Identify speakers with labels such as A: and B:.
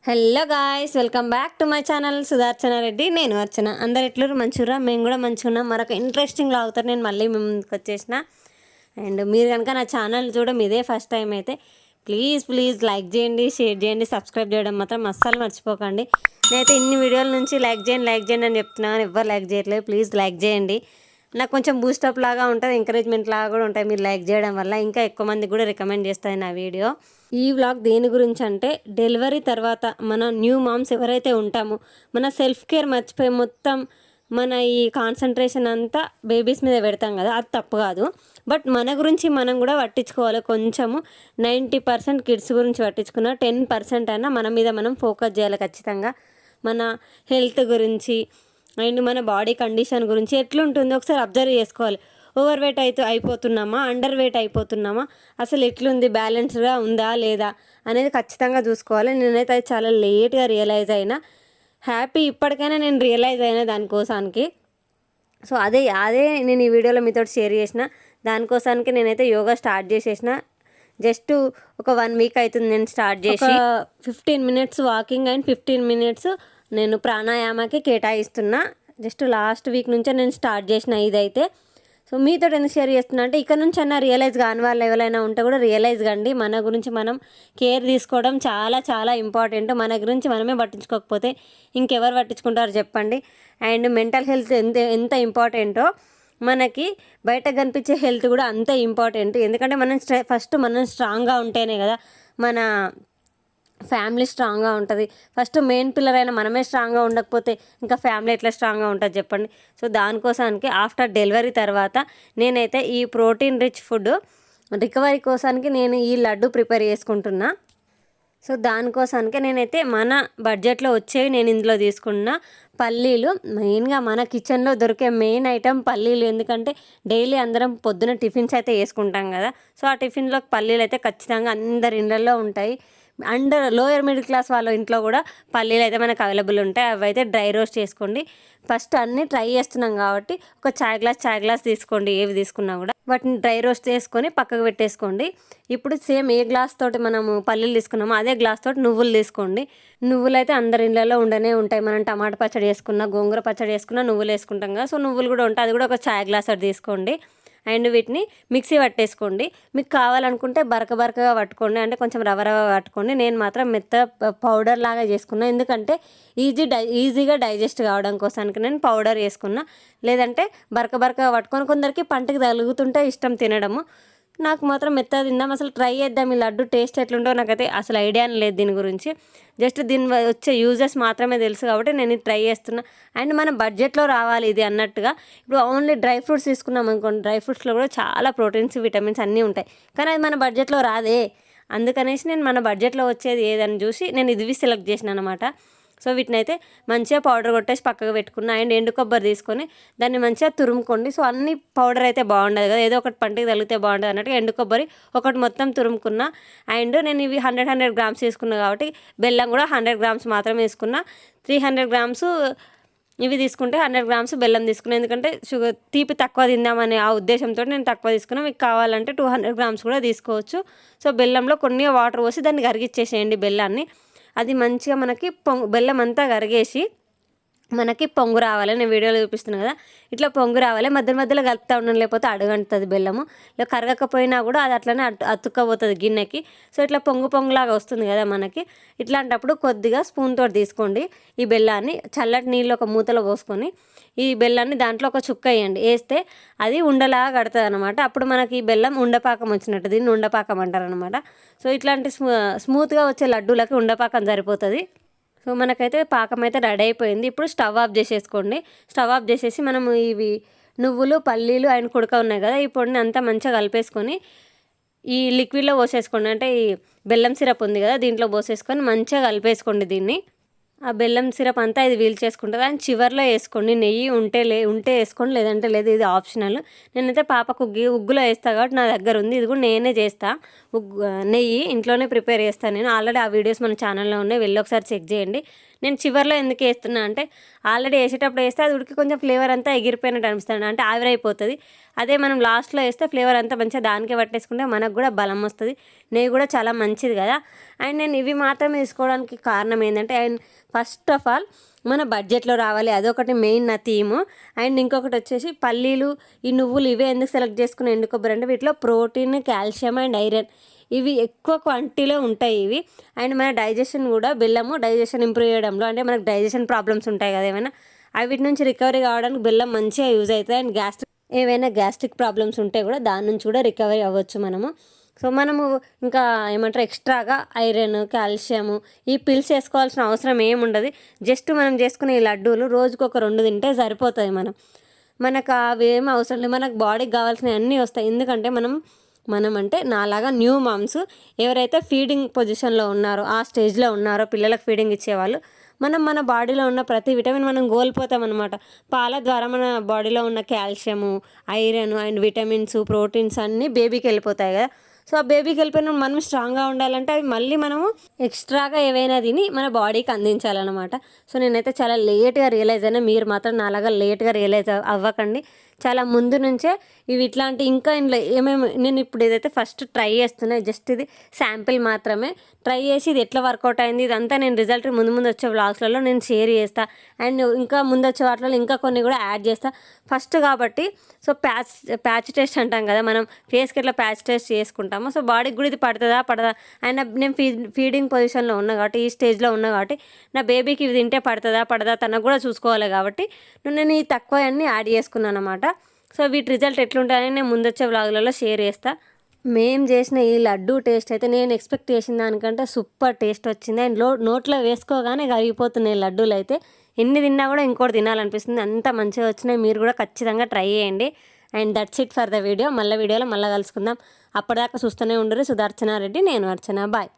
A: Hello guys, welcome back to my channel Sudarshana Reddy. నేను అర్చన. అందరు ఎట్లరు మంచిగా, మేము కూడా మంచిగా ఉన్నాం. మరొక ఇంట్రెస్టింగ్ లాగుతారు. నేను మళ్ళీ మేము ముందుకు వచ్చేసిన. అండ్ మీరు కనుక నా ఛానల్ చూడడం ఇదే ఫస్ట్ టైం అయితే ప్లీజ్ లైక్ చేయండి, షేర్ చేయండి, సబ్స్క్రైబ్ చేయడం మాత్రం అస్సలు మర్చిపోకండి. నేనైతే ఇన్ని వీడియోల నుంచి లైక్ చేయండి అని చెప్తున్నాను, కానీ ఎవ్వరు లైక్ చేయట్లేదు. ప్లీజ్ లైక్ చేయండి. నాకు కొంచెం బూస్టప్ లాగా ఉంటుంది, ఎంకరేజ్మెంట్ లాగా కూడా ఉంటాయి మీరు లైక్ చేయడం వల్ల. ఇంకా ఎక్కువ మందికి కూడా రికమెండ్ చేస్తాయి నా వీడియో. ఈ వ్లాగ్ దేని గురించి అంటే, డెలివరీ తర్వాత మన న్యూ మామ్స్ ఎవరైతే ఉంటామో మన సెల్ఫ్ కేర్ మర్చిపోయి మొత్తం మన ఈ కాన్సన్ట్రేషన్ అంతా బేబీస్ మీద పెడతాం కదా, అది తప్పు కాదు. బట్ మన గురించి మనం కూడా పట్టించుకోవాలి. కొంచెము 90% కిడ్స్ గురించి పట్టించుకున్న 10% అయినా మన మీద మనం ఫోకస్ చేయాలి ఖచ్చితంగా. మన హెల్త్ గురించి అండ్ మన బాడీ కండిషన్ గురించి ఎట్లుంటుందో ఒకసారి అబ్జర్వ్ చేసుకోవాలి. ఓవర్ వెయిట్ అయిపోతున్నామా, అండర్ వెయిట్ అయిపోతున్నామా, అసలు ఎట్లుంది, బ్యాలెన్స్గా ఉందా లేదా అనేది ఖచ్చితంగా చూసుకోవాలి. నేనైతే అది చాలా లేట్గా రియలైజ్ అయినా. హ్యాపీ ఇప్పటికైనా నేను రియలైజ్ అయినా దానికోసానికి. సో అదే నేను ఈ వీడియోలో మీతో షేర్ చేసిన. దానికోసానికి నేనైతే యోగా స్టార్ట్ చేసేసిన. జస్ట్ ఒక 1 వీక్ అవుతుంది నేను స్టార్ట్ చేసి. 15 మినిట్స్ వాకింగ్ అండ్ 15 మినిట్స్ నేను ప్రాణాయామకి కేటాయిస్తున్నా. జస్ట్ లాస్ట్ వీక్ నుంచే నేను స్టార్ట్ చేసిన ఇదైతే. సో మీతో ఎందుకు షేర్ చేస్తున్నా అంటే, ఇక్కడ నుంచి అన్న రియలైజ్ కాని వాళ్ళు ఎవరైనా ఉంటే కూడా రియలైజ్ కండి. మన గురించి మనం కేర్ తీసుకోవడం చాలా చాలా ఇంపార్టెంట్. మన గురించి మనమే పట్టించుకోకపోతే ఇంకెవరు పట్టించుకుంటారు చెప్పండి. అండ్ మెంటల్ హెల్త్ ఎంత ఇంపార్టెంటో మనకి బయట కనిపించే హెల్త్ కూడా అంతే ఇంపార్టెంట్. ఎందుకంటే మనం ఫస్ట్ మనం స్ట్రాంగ్గా ఉంటేనే కదా మన ఫ్యామిలీ స్ట్రాంగ్గా ఉంటుంది. ఫస్ట్ మెయిన్ పిల్లర్ అయినా మనమే స్ట్రాంగ్గా ఉండకపోతే ఇంకా ఫ్యామిలీ ఎట్లా స్ట్రాంగ్గా ఉంటుంది చెప్పండి. సో దానికోసానికి ఆఫ్టర్ డెలివరీ తర్వాత నేనైతే ఈ ప్రోటీన్ రిచ్ ఫుడ్ రికవరీ కోసానికి నేను ఈ లడ్డు ప్రిపేర్ చేసుకుంటున్నా. సో దానికోసానికి నేనైతే మన బడ్జెట్లో వచ్చేవి నేను ఇందులో తీసుకున్న పల్లీలు. మెయిన్గా మన కిచెన్లో దొరికే మెయిన్ ఐటెం పల్లీలు. ఎందుకంటే డైలీ అందరం పొద్దున టిఫిన్స్ అయితే వేసుకుంటాం కదా. సో ఆ టిఫిన్లో పల్లీలు అయితే ఖచ్చితంగా అందరి ఇళ్ళల్లో ఉంటాయి. లోయర్ మిడిల్ క్లాస్ వాళ్ళ ఇంట్లో కూడా పల్లీలు అయితే మనకు అవైలబుల్ ఉంటాయి. అవి అయితే డ్రై రోస్ట్ చేసుకోండి. ఫస్ట్ అన్నీ ట్రై చేస్తున్నాం కాబట్టి ఒక చాయ్ గ్లాస్ తీసుకోండి. ఏవి తీసుకున్నా కూడా వాటిని డ్రై రోస్ట్ చేసుకొని పక్కకు పెట్టేసుకోండి. ఇప్పుడు సేమ్ ఏ గ్లాస్ తోటి మనము పల్లీలు తీసుకున్నామో అదే గ్లాస్ తోటి నువ్వులు తీసుకోండి. నువ్వులు అయితే అందరి ఇళ్ళలో ఉండనే ఉంటాయి. మనం టమాటా పచ్చడి వేసుకున్నా, గోంగూర పచ్చడి వేసుకున్నా నువ్వులు వేసుకుంటాం కదా. సో నువ్వులు కూడా ఉంటాయి. అది కూడా ఒక చాయ్ గ్లాస్ తోటి తీసుకోండి. అండ్ వీటిని మిక్సీ పట్టేసుకోండి. మీకు కావాలనుకుంటే బరకగా పట్టుకోండి, అంటే కొంచెం రవ పట్టుకోండి. నేను మాత్రం మెత్త పౌడర్ లాగా చేసుకున్నా. ఎందుకంటే ఈజీగా డైజెస్ట్ కావడం కోసానికి నేను పౌడర్ చేసుకున్నా. లేదంటే బరకగా పట్టుకొని కొందరికి పంటకి తగులుతుంటే ఇష్టం తినడము. నాకు మాత్రం మెత్తగా తిందాం, అసలు ట్రై చేద్దాం ఈ లడ్డు టేస్ట్ ఎట్లుంటో. నాకైతే అసలు ఐడియానే లేదు దీని గురించి. జస్ట్ దీని వచ్చే యూజెస్ మాత్రమే తెలుసు కాబట్టి నేను ఇది ట్రై చేస్తున్నా. అండ్ మన బడ్జెట్లో రావాలి ఇది అన్నట్టుగా. ఇప్పుడు ఓన్లీ డ్రై ఫ్రూట్స్ తీసుకున్నాం అనుకోండి, డ్రై ఫ్రూట్స్లో కూడా చాలా ప్రోటీన్స్, విటమిన్స్ అన్నీ ఉంటాయి. కానీ అది మన బడ్జెట్లో రాదే. అందుకనేసి నేను మన బడ్జెట్లో వచ్చేది ఏదని చూసి నేను ఇది సెలెక్ట్ చేసిన అనమాట. సో వీటిని అయితే మంచిగా పౌడర్ కొట్టేసి పక్కకు పెట్టుకున్నా. అండ్ ఎండు కొబ్బరి తీసుకొని దాన్ని మంచిగా తురుముకోండి. సో అన్ని పౌడర్ అయితే బాగుండదు కదా, ఏదో ఒకటి పంటికి తగిలితే బాగుంటుంది అన్నట్టుగా ఎండు కొబ్బరి ఒకటి మొత్తం తురుముకున్నా. అండ్ నేను ఇవి 100 గ్రామ్స్ తీసుకున్నా కాబట్టి బెల్లం కూడా 100 గ్రామ్స్ మాత్రమే తీసుకున్నా. 300 గ్రామ్స్ ఇవి తీసుకుంటే 100 గ్రామ్స్ బెల్లం తీసుకున్నాను. ఎందుకంటే తీపి తక్కువ తిందామనే ఆ ఉద్దేశంతో నేను తక్కువ తీసుకున్నాను. మీకు కావాలంటే 200 గ్రామ్స్ కూడా తీసుకోవచ్చు. సో బెల్లంలో కొన్ని వాటర్ పోసి దాన్ని కరిగిచ్చేసేయండి బెల్లాన్ని. అది మంచిగా మనకి బెల్లం అంతా కరిగేసి మనకి పొంగు రావాలి. నేను వీడియోలో చూపిస్తున్నాను కదా, ఇట్లా పొంగు రావాలి. మధ్యలో కలుపుతూ ఉండడం, లేకపోతే అడుగంటుంది బెల్లము. ఇలా కరగకపోయినా కూడా అది అట్లనే అతుక్కపోతుంది గిన్నెకి. సో ఇట్లా పొంగులాగా వస్తుంది కదా మనకి. ఇట్లాంటప్పుడు కొద్దిగా స్పూన్ తోటి తీసుకోండి ఈ బెల్లాన్ని. చల్లటి నీళ్ళు ఒక మూతలో పోసుకొని ఈ బెల్లాన్ని దాంట్లో ఒక చుక్క వేయండి. వేస్తే అది ఉండలాగా కడుతుంది అనమాట. అప్పుడు మనకి ఈ బెల్లం ఉండపాకం వచ్చినట్టు, దీన్ని ఉండపాకం అంటారు అనమాట. సో ఇట్లాంటి స్మూత్గా వచ్చే లడ్డూలకి ఉండపాకం సరిపోతుంది. సో మనకైతే పాకం అయితే రెడీ అయిపోయింది. ఇప్పుడు స్టవ్ ఆఫ్ చేసేసుకోండి. స్టవ్ ఆఫ్ చేసేసి మనము ఇవి నువ్వులు, పల్లీలు అండ్ కుడక ఉన్నాయి కదా, ఈ పొడిని అంతా మంచిగా కలిపేసుకొని ఈ లిక్విడ్లో పోసేసుకోండి. అంటే ఈ బెల్లం సిరప్ ఉంది కదా, దీంట్లో పోసేసుకొని మంచిగా కలిపేసుకోండి దీన్ని. ఆ బెల్లం సిరప్ అంతా ఇది వీల్ చేసుకుంటుంది. అండ్ చివర్లో వేసుకోండి. నెయ్యి ఉంటే వేసుకోండి, లేదంటే లేదు, ఇది ఆప్షనల్. నేనైతే పాపకు ఉగ్గులో వేస్తాను కాబట్టి నా దగ్గర ఉంది. ఇది కూడా నేనే చేస్తా. నెయ్యి ఇంట్లోనే ప్రిపేర్ చేస్తాను నేను. ఆల్రెడీ ఆ వీడియోస్ మన ఛానల్లో ఉన్నాయి, వెళ్ళి ఒకసారి చెక్ చేయండి. నేను చివర్లో ఎందుకు వేస్తున్నా అంటే ఆల్రెడీ వేసేటప్పుడు వేస్తే అది ఉడికి కొంచెం ఫ్లేవర్ అంతా ఎగిరిపోయినట్టు అనిపిస్తుంది, అంటే ఆవిరైపోతుంది. అదే మనం లాస్ట్లో వేస్తే ఫ్లేవర్ అంతా మంచిగా దానికే పట్టేసుకుంటే మనకు కూడా బలం వస్తుంది, నెయ్యి కూడా చాలా మంచిది కదా. అండ్ నేను ఇవి మాత్రమే తీసుకోవడానికి కారణం ఏంటంటే, అండ్ ఫస్ట్ ఆఫ్ ఆల్ మన బడ్జెట్లో రావాలి, అదొకటి మెయిన్ నా థీము. అండ్ ఇంకొకటి వచ్చేసి పల్లీలు, ఈ నువ్వులు ఇవే ఎందుకు సెలెక్ట్ చేసుకుని ఎండు కొబ్బరి అంటే వీటిలో ప్రోటీన్, కాల్షియం అండ్ ఐరన్ ఇవి ఎక్కువ క్వాంటిటీలో ఉంటాయి ఇవి. అండ్ మన డైజెషన్ కూడా బెల్లము డైజెషన్ ఇంప్రూవ్ చేయడంలో, అంటే మనకు డైజెషన్ ప్రాబ్లమ్స్ ఉంటాయి కదా ఏమైనా, వీటి నుంచి రికవరీ కావడానికి బెల్లం మంచిగా యూజ్ అవుతుంది. అండ్ ఏవైనా గ్యాస్ట్రిక్ ప్రాబ్లమ్స్ ఉంటే కూడా దాని నుంచి కూడా రికవరీ అవ్వచ్చు మనము. సో మనము ఇంకా ఏమంటారు ఎక్స్ట్రాగా ఐరన్, కాల్షియము ఈ పిల్స్ వేసుకోవాల్సిన అవసరం ఏముండదు. జస్ట్ మనం చేసుకునే ఈ లడ్డూలు రోజుకు ఒక 2 తింటే సరిపోతుంది. మనకు అవి ఏమి అవసరం లేదు, మనకు బాడీకి కావాల్సినవి అన్నీ వస్తాయి. ఎందుకంటే మనం అంటే నాలాగా న్యూ మామ్స్ ఎవరైతే ఫీడింగ్ పొజిషన్లో ఉన్నారో, ఆ స్టేజ్లో ఉన్నారో, పిల్లలకు ఫీడింగ్ ఇచ్చేవాళ్ళు, మన బాడీలో ఉన్న ప్రతి విటమిన్ మనం కోల్పోతాం అనమాట. పాల ద్వారా మన బాడీలో ఉన్న calcium, iron and vitamins, proteins అన్నీ బేబీకి వెళ్ళిపోతాయి కదా. సో ఆ బేబీకి వెళ్ళిపోయిన మనం స్ట్రాంగ్గా ఉండాలంటే అవి మళ్ళీ మనము ఎక్స్ట్రాగా ఏవైనా తిని మన బాడీకి అందించాలన్నమాట. సో నేనైతే చాలా లేట్గా రియలైజ్ అయినా, మీరు మాత్రం నాలాగా లేట్గా రియలైజ్ అవ్వకండి. చాలా ముందు నుంచే ఇవి ఇట్లాంటి ఇంకా ఇంట్లో ఏమేమి నేను ఇప్పుడు ఏదైతే ఫస్ట్ ట్రై చేస్తున్నా, జస్ట్ ఇది శాంపిల్ మాత్రమే, ట్రై చేసి ఇది ఎట్లా వర్కౌట్ అయింది ఇదంతా నేను రిజల్ట్ ముందు వచ్చే వ్లాగ్స్లలో నేను షేర్ చేస్తాను. అండ్ ఇంకా ముందు వచ్చే వాటిలో ఇంకా కొన్ని కూడా యాడ్ చేస్తాను ఫస్ట్ కాబట్టి. సో ప్యాచ్ టెస్ట్ అంటాం కదా, మనం ఫేస్కి ఎట్లా ప్యాచ్ టెస్ట్ చేసుకుంటామో, సో బాడీకి కూడా ఇది పడుతుందా పడదా. అండ్ నేను ఫీడింగ్ పొజిషన్లో ఉన్నా కాబట్టి, ఈ స్టేజ్లో ఉన్నా కాబట్టి, నా బేబీకి ఇది తింటే పడుతుందా పడదా తనకు కూడా చూసుకోవాలి కాబట్టి నేను ఈ తక్కువ అన్నీ యాడ్ చేసుకున్నాను అనమాట. సో వీటి రిజల్ట్ ఎట్లుంటాయని నేను ముందొచ్చే వ్లాగులలో షేర్ చేస్తాను. మేము చేసిన ఈ లడ్డూ టేస్ట్ అయితే నేను ఎక్స్పెక్ట్ చేసిన దానికంటే సూపర్ టేస్ట్ వచ్చింది. అండ్ నోట్లో వేసుకోగానే కరిగిపోతున్నాయి లడ్డూలు అయితే. ఎన్ని తిన్నా కూడా ఇంకోటి తినాలనిపిస్తుంది, అంత మంచిగా వచ్చినాయి. మీరు కూడా ఖచ్చితంగా ట్రై చేయండి. And that's it for the video. మళ్ళీ వీడియోలో మళ్ళీ కలుసుకుందాం. అప్పటిదాకా చూస్తూనే ఉండరు. సుదర్శన రెడ్డి, నేను అర్చన. బాయ్.